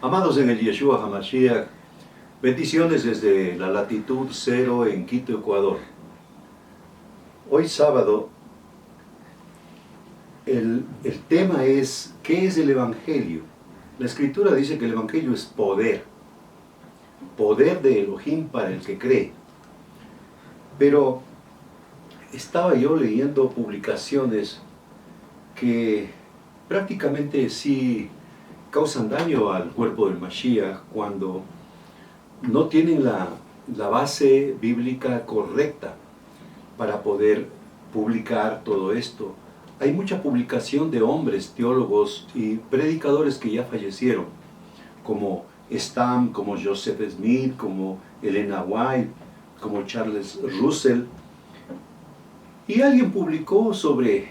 Amados en el Yeshua HaMashiach, bendiciones desde la latitud 0 en Quito, Ecuador. Hoy sábado, el tema es, ¿qué es el Evangelio? La Escritura dice que el Evangelio es poder de Elohim para el que cree. Pero estaba yo leyendo publicaciones que prácticamente sí causan daño al cuerpo del Mashiach cuando no tienen la base bíblica correcta para poder publicar todo esto. Hay mucha publicación de hombres, teólogos y predicadores que ya fallecieron, como Stam, como Joseph Smith, como Elena White, como Charles Russell. Y alguien publicó sobre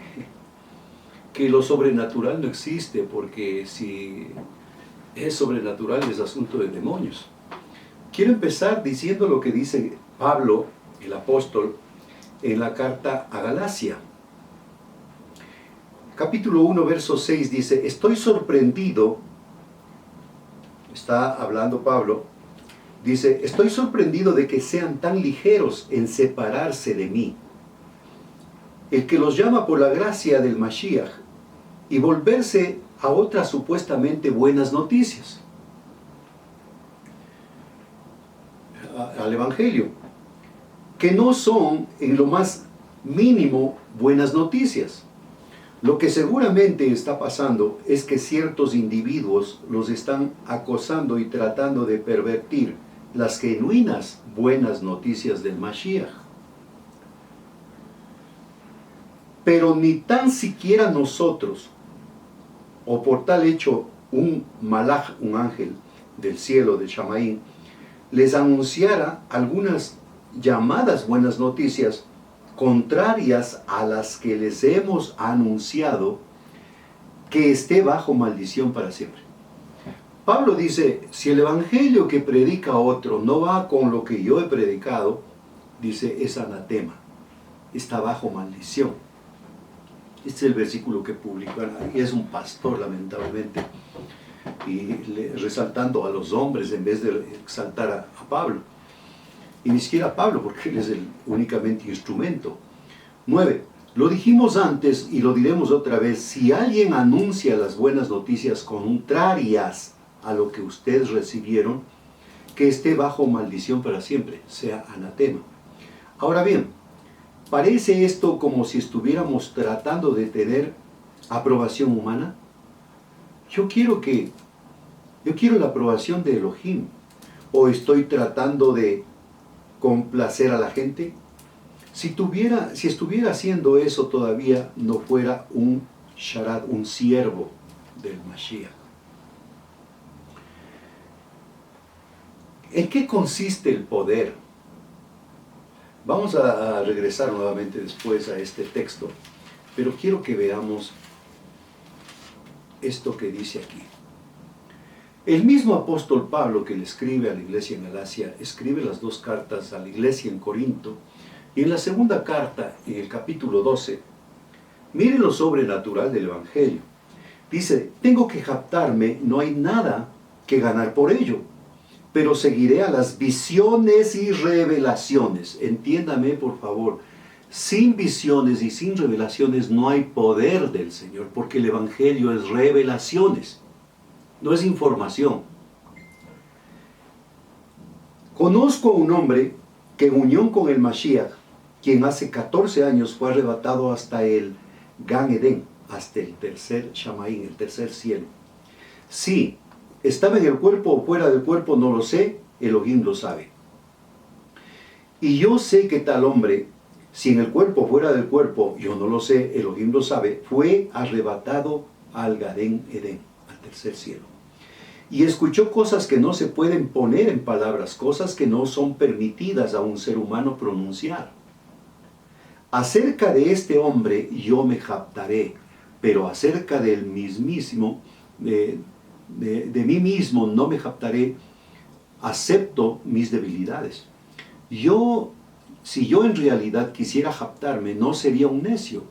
que lo sobrenatural no existe, porque si es sobrenatural es asunto de demonios. Quiero empezar diciendo lo que dice Pablo, el apóstol, en la carta a Galacia. Capítulo 1, verso 6 dice, estoy sorprendido, está hablando Pablo, dice, estoy sorprendido de que sean tan ligeros en separarse de mí. El que los llama por la gracia del Mashiach y volverse a otras supuestamente buenas noticias. Al Evangelio, que no son en lo más mínimo buenas noticias. Lo que seguramente está pasando es que ciertos individuos los están acosando y tratando de pervertir las genuinas buenas noticias del Mashiach. Pero ni tan siquiera nosotros, o por tal hecho un malach, un ángel del cielo de Shamaín, les anunciara algunas llamadas buenas noticias contrarias a las que les hemos anunciado, que esté bajo maldición para siempre. Pablo dice, si el evangelio que predica otro no va con lo que yo he predicado, dice, es anatema, está bajo maldición. Este es el versículo que publicó, y es un pastor lamentablemente, y resaltando a los hombres en vez de exaltar a Pablo. Y ni siquiera a Pablo, porque él es el únicamente instrumento. 9. Lo dijimos antes y lo diremos otra vez, si alguien anuncia las buenas noticias contrarias a lo que ustedes recibieron, que esté bajo maldición para siempre, sea anatema. Ahora bien, ¿parece esto como si estuviéramos tratando de tener aprobación humana? Yo quiero la aprobación de Elohim. ¿O estoy tratando de complacer a la gente? Si estuviera haciendo eso, todavía no fuera un sharat, un siervo del Mashiach. ¿En qué consiste el poder? Vamos a regresar nuevamente después a este texto, pero quiero que veamos esto que dice aquí. El mismo apóstol Pablo que le escribe a la iglesia en Galacia, escribe las dos cartas a la iglesia en Corinto, y en la segunda carta, en el capítulo 12, mire lo sobrenatural del Evangelio. Dice, tengo que jactarme, no hay nada que ganar por ello, pero seguiré a las visiones y revelaciones. Entiéndame, por favor, sin visiones y sin revelaciones no hay poder del Señor, porque el Evangelio es revelaciones. No es información. Conozco a un hombre que en unión con el Mashiach, quien hace 14 años fue arrebatado hasta el Gan Edén, hasta el tercer Shamaín, el tercer cielo. Sí, estaba en el cuerpo o fuera del cuerpo, no lo sé, Elohim lo sabe. Y yo sé que tal hombre, si en el cuerpo o fuera del cuerpo, yo no lo sé, Elohim lo sabe, fue arrebatado al Gan Edén, al tercer cielo. Y escuchó cosas que no se pueden poner en palabras, cosas que no son permitidas a un ser humano pronunciar. Acerca de este hombre yo me jactaré, pero acerca del mismísimo, de mí mismo no me jactaré, acepto mis debilidades. Si yo en realidad quisiera jactarme, no sería un necio,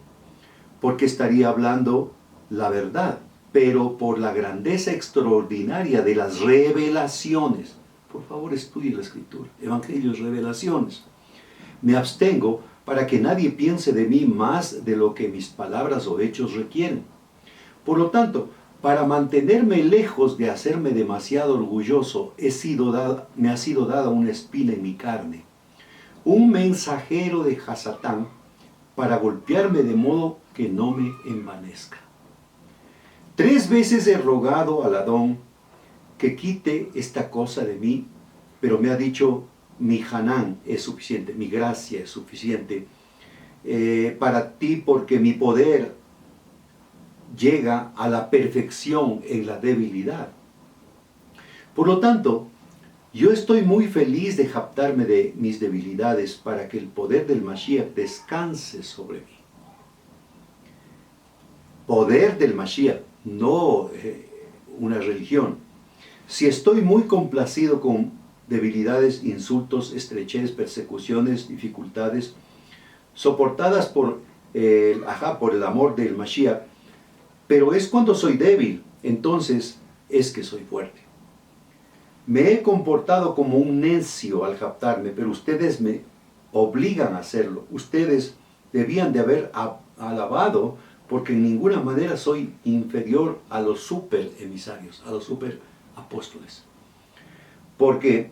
porque estaría hablando la verdad. pero por la grandeza extraordinaria de las revelaciones. Por favor, estudie la Escritura. Evangelios, revelaciones. Me abstengo para que nadie piense de mí más de lo que mis palabras o hechos requieren. Por lo tanto, para mantenerme lejos de hacerme demasiado orgulloso, me ha sido dada una espina en mi carne, un mensajero de Hasatán, para golpearme de modo que no me envanezca. 3 veces he rogado al Adón que quite esta cosa de mí, pero me ha dicho, mi Hanán es suficiente, mi gracia es suficiente para ti, porque mi poder llega a la perfección en la debilidad. Por lo tanto, yo estoy muy feliz de jactarme de mis debilidades para que el poder del Mashiach descanse sobre mí. Poder del Mashiach, no una religión. Si estoy muy complacido con debilidades, insultos, estrechez, persecuciones, dificultades, soportadas por el amor del Mashiach, pero es cuando soy débil, entonces es que soy fuerte. Me he comportado como un necio al jactarme, pero ustedes me obligan a hacerlo. Ustedes debían de haber alabado, porque en ninguna manera soy inferior a los super emisarios, a los super apóstoles. Porque,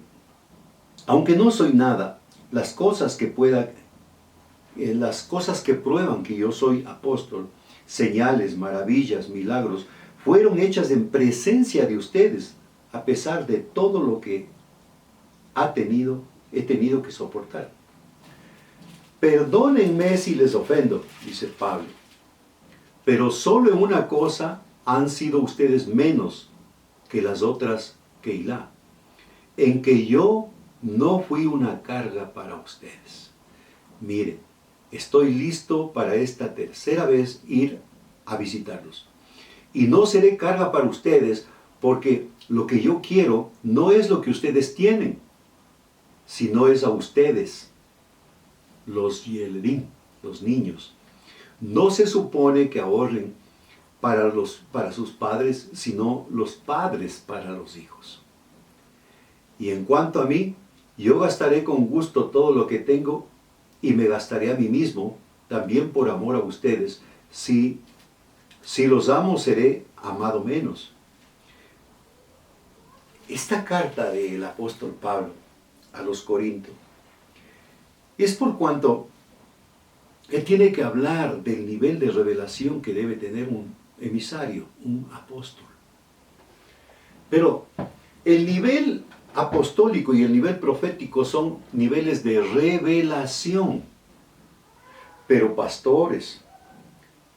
aunque no soy nada, las cosas que prueban que yo soy apóstol, señales, maravillas, milagros, fueron hechas en presencia de ustedes, a pesar de todo lo que he tenido que soportar. Perdónenme si les ofendo, dice Pablo, pero solo en una cosa han sido ustedes menos que las otras Keilah, en que yo no fui una carga para ustedes. Miren, estoy listo para esta tercera vez ir a visitarlos. Y no seré carga para ustedes, porque lo que yo quiero no es lo que ustedes tienen, sino es a ustedes, los Yeledim, los niños. No se supone que ahorren para sus padres, sino los padres para los hijos. Y en cuanto a mí, yo gastaré con gusto todo lo que tengo y me gastaré a mí mismo, también por amor a ustedes. Si los amo, seré amado menos. Esta carta del apóstol Pablo a los Corintios es por cuanto él tiene que hablar del nivel de revelación que debe tener un emisario, un apóstol. Pero el nivel apostólico y el nivel profético son niveles de revelación. Pero pastores,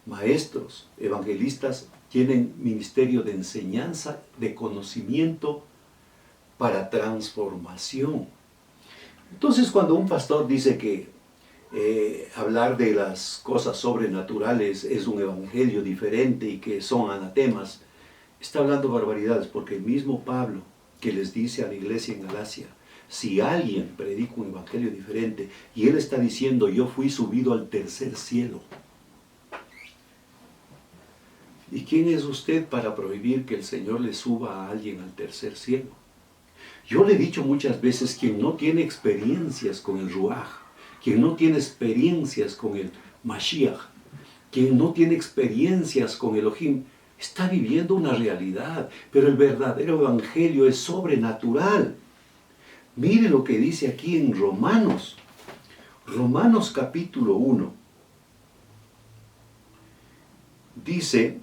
maestros, evangelistas tienen ministerio de enseñanza, de conocimiento para transformación. Entonces, cuando un pastor dice que hablar de las cosas sobrenaturales es un evangelio diferente y que son anatemas, está hablando barbaridades, porque el mismo Pablo que les dice a la iglesia en Galacia, si alguien predica un evangelio diferente, y él está diciendo, yo fui subido al tercer cielo. ¿Y quién es usted para prohibir que el Señor le suba a alguien al tercer cielo? Yo le he dicho muchas veces, quien no tiene experiencias con el Ruach, quien no tiene experiencias con el Mashiach, quien no tiene experiencias con Elohim, está viviendo una realidad, pero el verdadero evangelio es sobrenatural. Mire lo que dice aquí en Romanos. Romanos capítulo 1. Dice,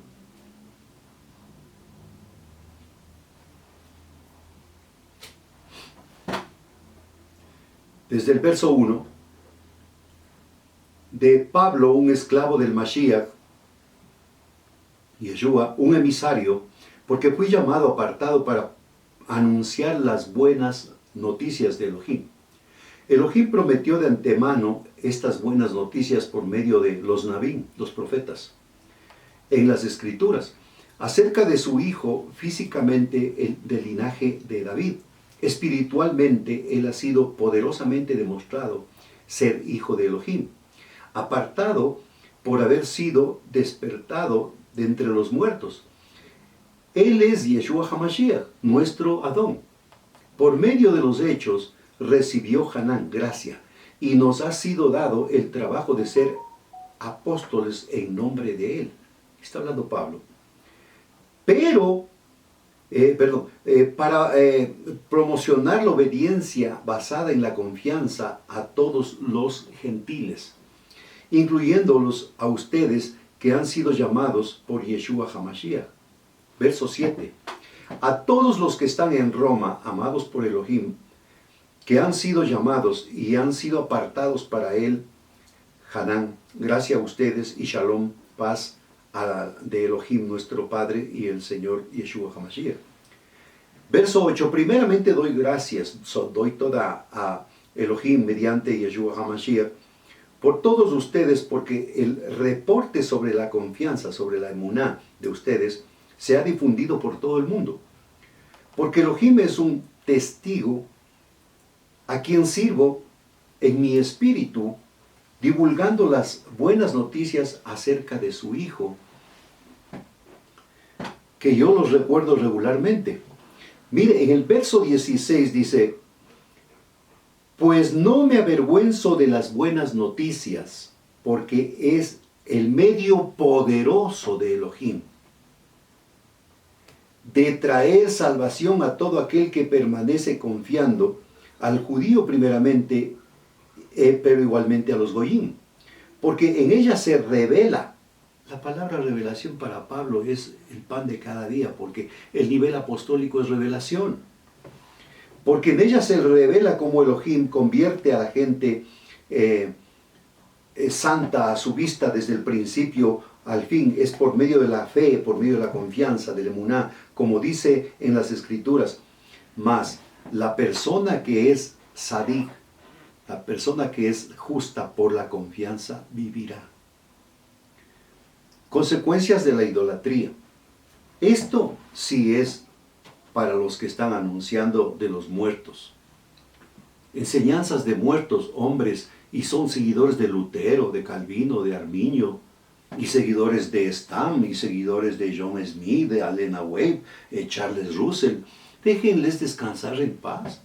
desde el verso 1, de Pablo, un esclavo del Mashiach, Yeshua, un emisario, porque fui llamado, apartado para anunciar las buenas noticias de Elohim. Elohim prometió de antemano estas buenas noticias por medio de los Nabín, los profetas, en las Escrituras, acerca de su hijo físicamente del linaje de David. Espiritualmente, él ha sido poderosamente demostrado ser hijo de Elohim, apartado por haber sido despertado de entre los muertos. Él es Yeshua HaMashiach, nuestro Adón. Por medio de los hechos recibió Hanán gracia y nos ha sido dado el trabajo de ser apóstoles en nombre de Él. Está hablando Pablo. Pero, para promocionar la obediencia basada en la confianza a todos los gentiles, incluyéndolos a ustedes que han sido llamados por Yeshua HaMashiach. Verso 7. A todos los que están en Roma, amados por Elohim, que han sido llamados y han sido apartados para Él, Hanán, gracia a ustedes y Shalom, paz de Elohim nuestro Padre y el Señor Yeshua HaMashiach. Verso 8. Primeramente doy gracias, doy toda a Elohim mediante Yeshua HaMashiach, por todos ustedes, porque el reporte sobre la confianza, sobre la emuná de ustedes, se ha difundido por todo el mundo. Porque Elohim es un testigo a quien sirvo en mi espíritu, divulgando las buenas noticias acerca de su Hijo, que yo los recuerdo regularmente. Mire, en el verso 16 dice, pues no me avergüenzo de las buenas noticias, porque es el medio poderoso de Elohim, de traer salvación a todo aquel que permanece confiando, al judío primeramente, pero igualmente a los goyim, porque en ella se revela. La palabra revelación para Pablo es el pan de cada día, porque el nivel apostólico es revelación. Porque en ella se revela cómo Elohim convierte a la gente santa a su vista desde el principio al fin. Es por medio de la fe, por medio de la confianza, del emuná, como dice en las Escrituras. Mas la persona que es sadik, la persona que es justa por la confianza, vivirá. Consecuencias de la idolatría. Esto sí es para los que están anunciando de los muertos. Enseñanzas de muertos, hombres, y son seguidores de Lutero, de Calvino, de Arminio, y seguidores de Stam, y seguidores de John Smith, de Allen Wave, Charles Russell. Déjenles descansar en paz.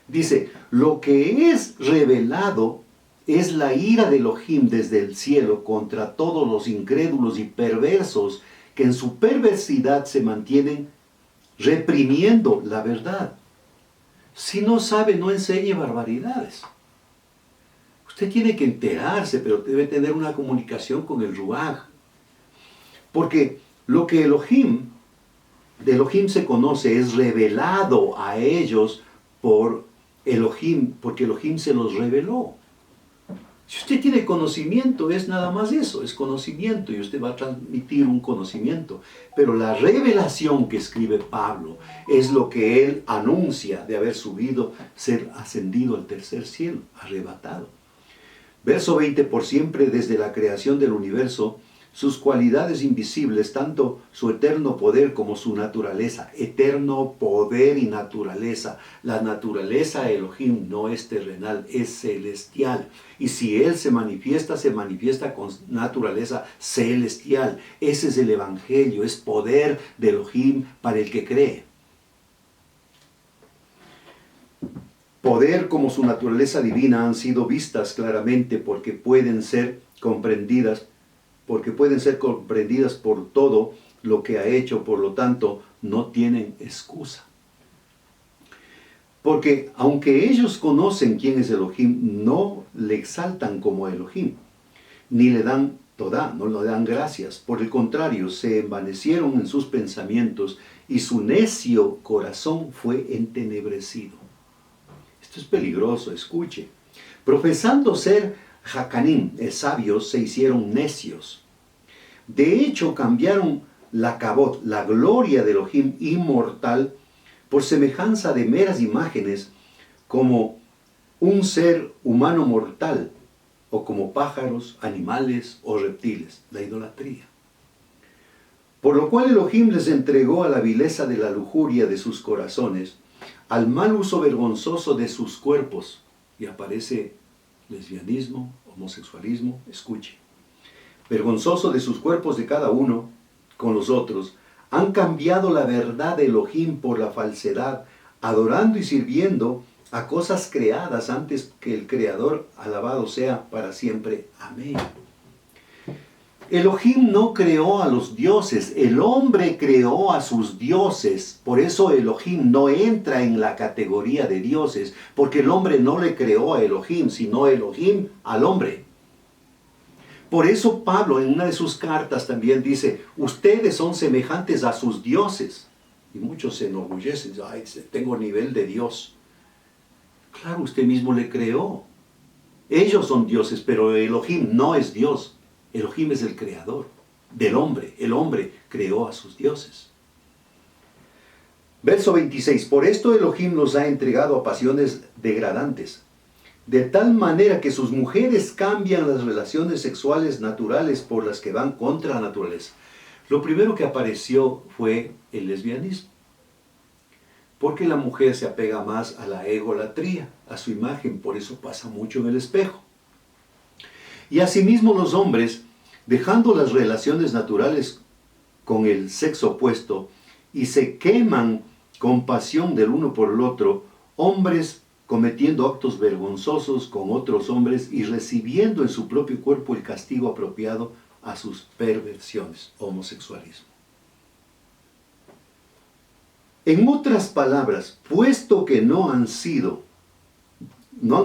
Dice, lo que es revelado es la ira de Elohim desde el cielo contra todos los incrédulos y perversos que en su perversidad se mantienen reprimiendo la verdad. Si no sabe, no enseñe barbaridades. Usted tiene que enterarse, pero debe tener una comunicación con el Ruach. Porque lo que de Elohim se conoce, es revelado a ellos por Elohim, porque Elohim se los reveló. Si usted tiene conocimiento, es nada más eso, es conocimiento, y usted va a transmitir un conocimiento. Pero la revelación que escribe Pablo es lo que él anuncia de haber subido, ser ascendido al tercer cielo, arrebatado. Verso 20, por siempre desde la creación del universo, sus cualidades invisibles, tanto su eterno poder como su naturaleza, eterno poder y naturaleza. La naturaleza de Elohim no es terrenal, es celestial. Y si Él se manifiesta con naturaleza celestial. Ese es el Evangelio, es poder de Elohim para el que cree. Poder como su naturaleza divina han sido vistas claramente porque pueden ser comprendidas por todo lo que ha hecho, por lo tanto, no tienen excusa. Porque aunque ellos conocen quién es Elohim, no le exaltan como Elohim, ni le dan todá, no le dan gracias. Por el contrario, se envanecieron en sus pensamientos y su necio corazón fue entenebrecido. Esto es peligroso, escuche. Profesando ser Hakanim, sabios, se hicieron necios. De hecho, cambiaron la kabod, la gloria de Elohim inmortal, por semejanza de meras imágenes, como un ser humano mortal, o como pájaros, animales o reptiles, la idolatría. Por lo cual Elohim les entregó a la vileza de la lujuria de sus corazones, al mal uso vergonzoso de sus cuerpos, y aparece lesbianismo, homosexualismo, escuche. Vergonzoso de sus cuerpos de cada uno con los otros, Han cambiado la verdad de Elohim por la falsedad, adorando y sirviendo a cosas creadas antes que el Creador, alabado sea para siempre. Amén. Elohim no creó a los dioses, el hombre creó a sus dioses. Por eso Elohim no entra en la categoría de dioses, porque el hombre no le creó a Elohim, sino Elohim al hombre. Por eso Pablo en una de sus cartas también dice, ustedes son semejantes a sus dioses. Y muchos se enorgullecen, ay, tengo nivel de Dios. Claro, usted mismo le creó. Ellos son dioses, pero Elohim no es Dios. Elohim es el creador del hombre. El hombre creó a sus dioses. Verso 26. Por esto Elohim los ha entregado a pasiones degradantes, de tal manera que sus mujeres cambian las relaciones sexuales naturales por las que van contra la naturaleza. Lo primero que apareció fue el lesbianismo, porque la mujer se apega más a la egolatría, a su imagen, por eso pasa mucho en el espejo. Y asimismo los hombres, dejando las relaciones naturales con el sexo opuesto y se queman con pasión del uno por el otro, hombres cometiendo actos vergonzosos con otros hombres y recibiendo en su propio cuerpo el castigo apropiado a sus perversiones, homosexualismo. En otras palabras, puesto que no han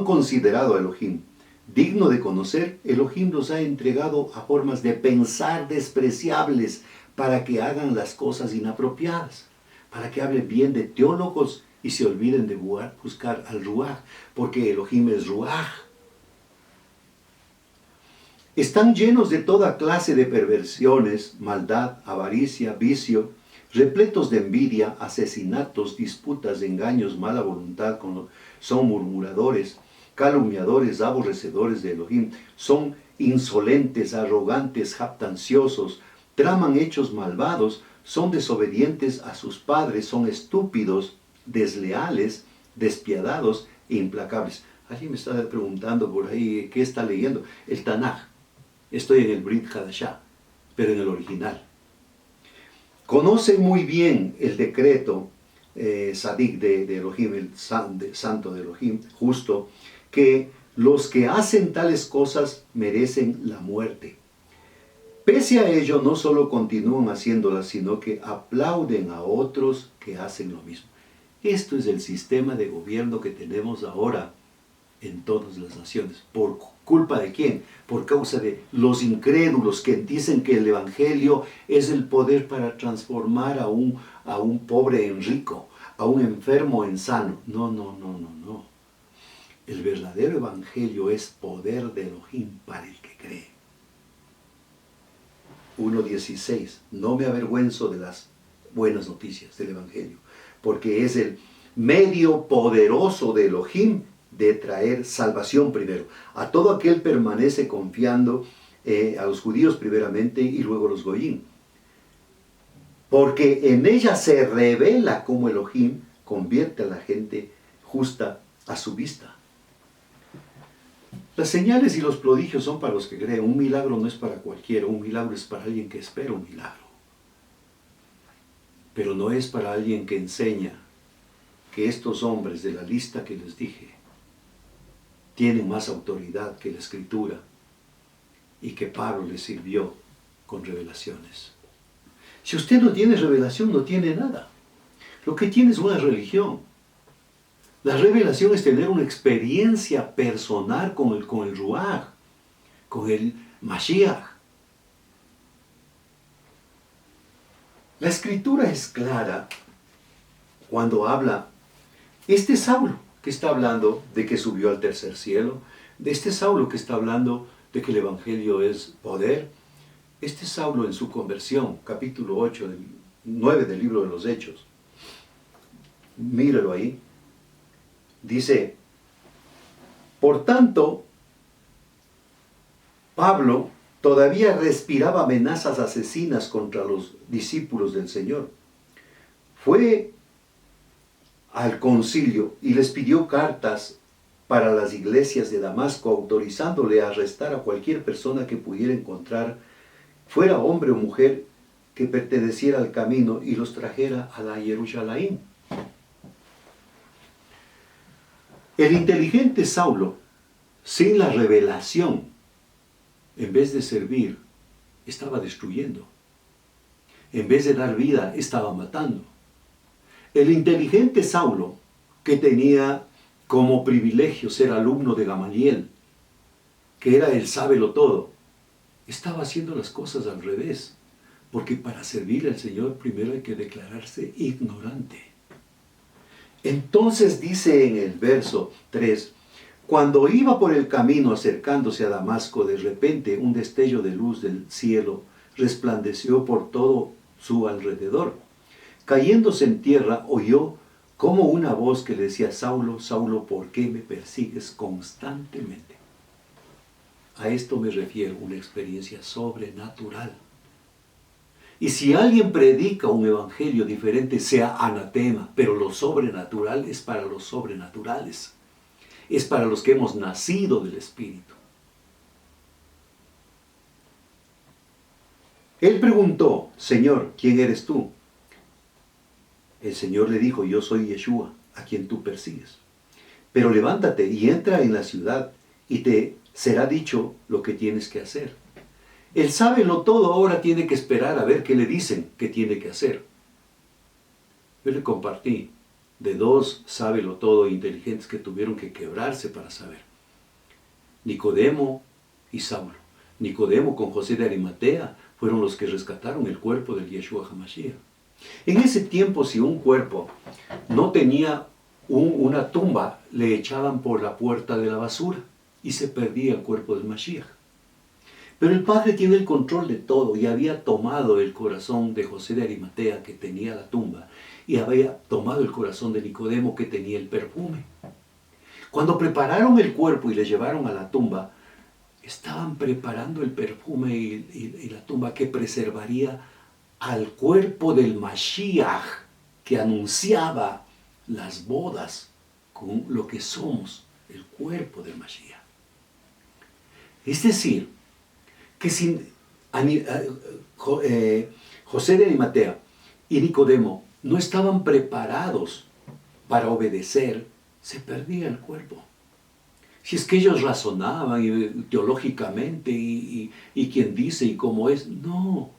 considerado a Elohim digno de conocer, Elohim los ha entregado a formas de pensar despreciables para que hagan las cosas inapropiadas, para que hablen bien de teólogos y se olviden de buscar al Ruaj, porque Elohim es Ruaj. Están llenos de toda clase de perversiones, maldad, avaricia, vicio, repletos de envidia, asesinatos, disputas, engaños, mala voluntad, son murmuradores, calumniadores, aborrecedores de Elohim, son insolentes, arrogantes, jactanciosos, traman hechos malvados, son desobedientes a sus padres, son estúpidos, desleales, despiadados e implacables. Alguien me está preguntando por ahí, ¿qué está leyendo? El Tanaj. Estoy en el Brit Hadashah, pero en el original. Conocen muy bien el decreto Sadik de Elohim, el santo de Elohim, justo, que los que hacen tales cosas merecen la muerte. Pese a ello, no solo continúan haciéndolas, sino que aplauden a otros que hacen lo mismo. Esto es el sistema de gobierno que tenemos ahora en todas las naciones. ¿Por culpa de quién? Por causa de los incrédulos que dicen que el Evangelio es el poder para transformar a un pobre en rico, a un enfermo en sano. No. El verdadero Evangelio es poder de Elohim para el que cree. 1.16. No me avergüenzo de las buenas noticias del Evangelio, porque es el medio poderoso de Elohim de traer salvación primero. A todo aquel permanece confiando, a los judíos primeramente y luego a los goyim. Porque en ella se revela cómo Elohim convierte a la gente justa a su vista. Las señales y los prodigios son para los que creen. Un milagro no es para cualquiera, un milagro es para alguien que espera un milagro. Pero no es para alguien que enseña que estos hombres de la lista que les dije tienen más autoridad que la Escritura y que Pablo les sirvió con revelaciones. Si usted no tiene revelación, no tiene nada. Lo que tiene es una religión. La revelación es tener una experiencia personal con el Ruaj, con el Mashiach. La Escritura es clara cuando habla, este Saulo que está hablando de que subió al tercer cielo, de este Saulo que está hablando de que el Evangelio es poder, este Saulo en su conversión, capítulo 9 del libro de los Hechos, míralo ahí, dice, por tanto, Pablo todavía respiraba amenazas asesinas contra los discípulos del Señor. Fue al concilio y les pidió cartas para las iglesias de Damasco, autorizándole a arrestar a cualquier persona que pudiera encontrar, fuera hombre o mujer, que perteneciera al camino y los trajera a la Jerusalén. El inteligente Saulo, sin la revelación, en vez de servir, estaba destruyendo. En vez de dar vida, estaba matando. El inteligente Saulo, que tenía como privilegio ser alumno de Gamaliel, que era el sábelo-todo, estaba haciendo las cosas al revés, porque para servir al Señor primero hay que declararse ignorante. Entonces dice en el verso 3, cuando iba por el camino acercándose a Damasco, de repente un destello de luz del cielo resplandeció por todo su alrededor. Cayéndose en tierra, oyó como una voz que le decía, Saulo, Saulo, ¿por qué me persigues constantemente? A esto me refiero, una experiencia sobrenatural. Y si alguien predica un evangelio diferente, sea anatema, pero lo sobrenatural es para los sobrenaturales. Es para los que hemos nacido del Espíritu. Él preguntó, Señor, ¿quién eres tú? El Señor le dijo, yo soy Yeshua, a quien tú persigues. Pero levántate y entra en la ciudad y te será dicho lo que tienes que hacer. Él sábelo todo, ahora tiene que esperar a ver qué le dicen que tiene que hacer. Yo le compartí de dos sábelo todo inteligentes que tuvieron que quebrarse para saber. Nicodemo y Saulo. Nicodemo con José de Arimatea fueron los que rescataron el cuerpo del Yeshua HaMashiach. En ese tiempo, si un cuerpo no tenía una tumba, le echaban por la puerta de la basura y se perdía el cuerpo del Mashiach. Pero el Padre tiene el control de todo y había tomado el corazón de José de Arimatea, que tenía la tumba, y había tomado el corazón de Nicodemo, que tenía el perfume. Cuando prepararon el cuerpo y le llevaron a la tumba, estaban preparando el perfume y la tumba que preservaría al cuerpo del Mashiach, que anunciaba las bodas con lo que somos, el cuerpo del Mashiach. Es decir, que sin José de Arimatea y Nicodemo no estaban preparados para obedecer, se perdía el cuerpo. Si es que ellos razonaban teológicamente y quién dice y cómo es, no.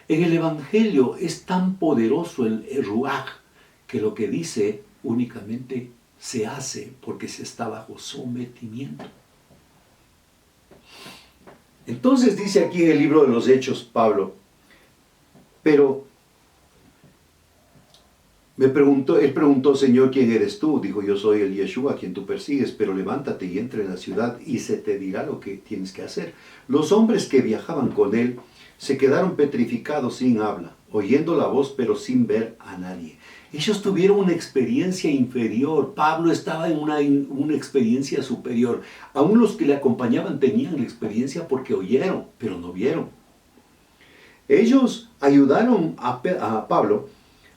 En el Evangelio es tan poderoso el Ruach que lo que dice únicamente se hace porque se está bajo sometimiento. Entonces dice aquí en el libro de los Hechos Pablo, pero él preguntó, Señor, ¿quién eres tú? Dijo, yo soy el Yeshua, a quien tú persigues, pero levántate y entra en la ciudad y se te dirá lo que tienes que hacer. Los hombres que viajaban con él se quedaron petrificados sin habla, oyendo la voz pero sin ver a nadie. Ellos tuvieron una experiencia inferior. Pablo estaba en una experiencia superior. Aún los que le acompañaban tenían la experiencia porque oyeron, pero no vieron. Ellos ayudaron a Pablo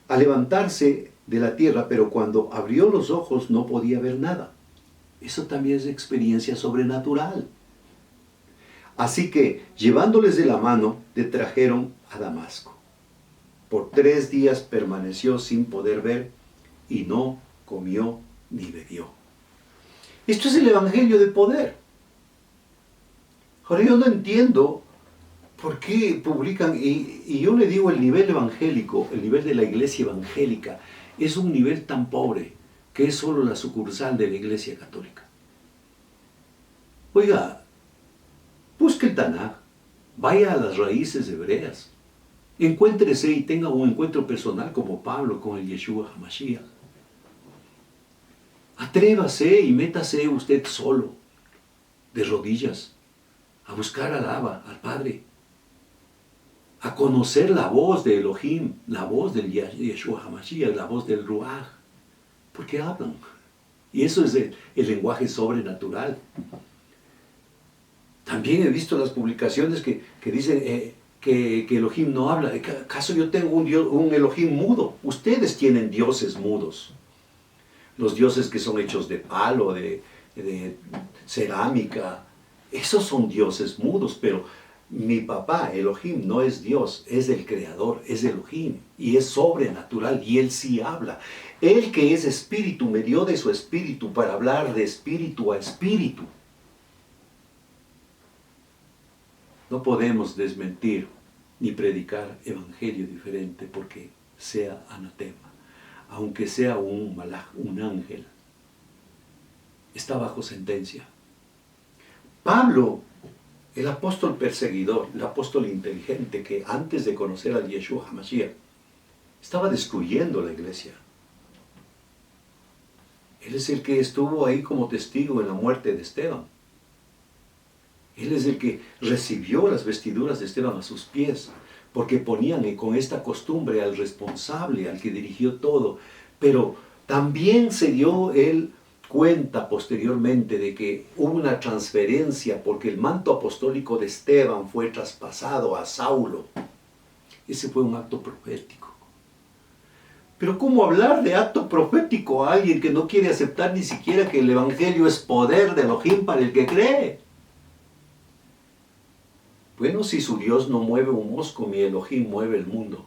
a levantarse de la tierra, pero cuando abrió los ojos no podía ver nada. Eso también es experiencia sobrenatural. Así que, llevándoles de la mano, le trajeron a Damasco. Por 3 días permaneció sin poder ver y no comió ni bebió. Esto es el evangelio de poder. Ahora yo no entiendo por qué publican, y yo le digo el nivel evangélico, el nivel de la iglesia evangélica, es un nivel tan pobre que es solo la sucursal de la iglesia católica. Oiga, busque el Tanaj, vaya a las raíces hebreas, encuéntrese y tenga un encuentro personal como Pablo con el Yeshua HaMashiach. Atrévase y métase usted solo, de rodillas, a buscar al Abba, al Padre, a conocer la voz de Elohim, la voz del Yeshua HaMashiach, la voz del Ruach, porque hablan. Y eso es el lenguaje sobrenatural. También he visto las publicaciones que dicen que Elohim no habla. ¿Acaso yo tengo un Elohim mudo? Ustedes tienen dioses mudos. Los dioses que son hechos de palo, de cerámica, esos son dioses mudos, pero Mi papá, Elohim, no es Dios, es el creador, es Elohim, y es sobrenatural, y él sí habla. Él que es espíritu me dio de su espíritu para hablar de espíritu a espíritu. No podemos desmentir ni predicar evangelio diferente porque sea anatema. Aunque sea un malaj, un ángel, está bajo sentencia. Pablo, el apóstol perseguidor, el apóstol inteligente que antes de conocer al Yeshua HaMashiach estaba destruyendo la iglesia. Él es el que estuvo ahí como testigo en la muerte de Esteban. Él es el que recibió las vestiduras de Esteban a sus pies, porque ponían con esta costumbre al responsable, al que dirigió todo. Pero también se dio él cuenta posteriormente de que hubo una transferencia, porque el manto apostólico de Esteban fue traspasado a Saulo. Ese fue un acto profético. Pero ¿cómo hablar de acto profético a alguien que no quiere aceptar ni siquiera que el evangelio es poder de Elohim para el que cree? Bueno, si su Dios no mueve un mosco, mi Elohim mueve el mundo.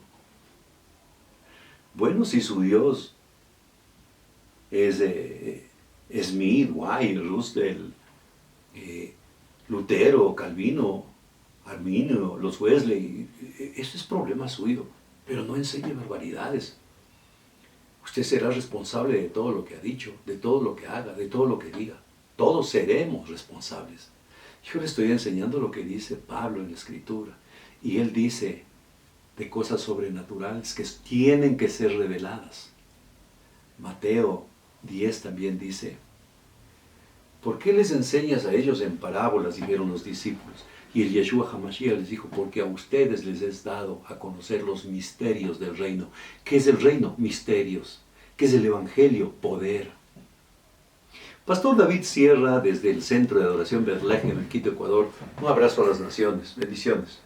Bueno, si su Dios es Smith, White, Roosevelt, Lutero, Calvino, Arminio, los Wesley, eso es problema suyo, pero no enseñe barbaridades. Usted será responsable de todo lo que ha dicho, de todo lo que haga, de todo lo que diga. Todos seremos responsables. Yo le estoy enseñando lo que dice Pablo en la Escritura. Y él dice de cosas sobrenaturales que tienen que ser reveladas. Mateo 10 también dice, ¿por qué les enseñas a ellos en parábolas? Dijeron los discípulos. Y el Yeshua HaMashiach les dijo, porque a ustedes les es dado a conocer los misterios del reino. ¿Qué es el reino? Misterios. ¿Qué es el evangelio? Poder. Pastor David Sierra, desde el Centro de Adoración Betlehem en Quito, Ecuador. Un abrazo a las naciones. Bendiciones.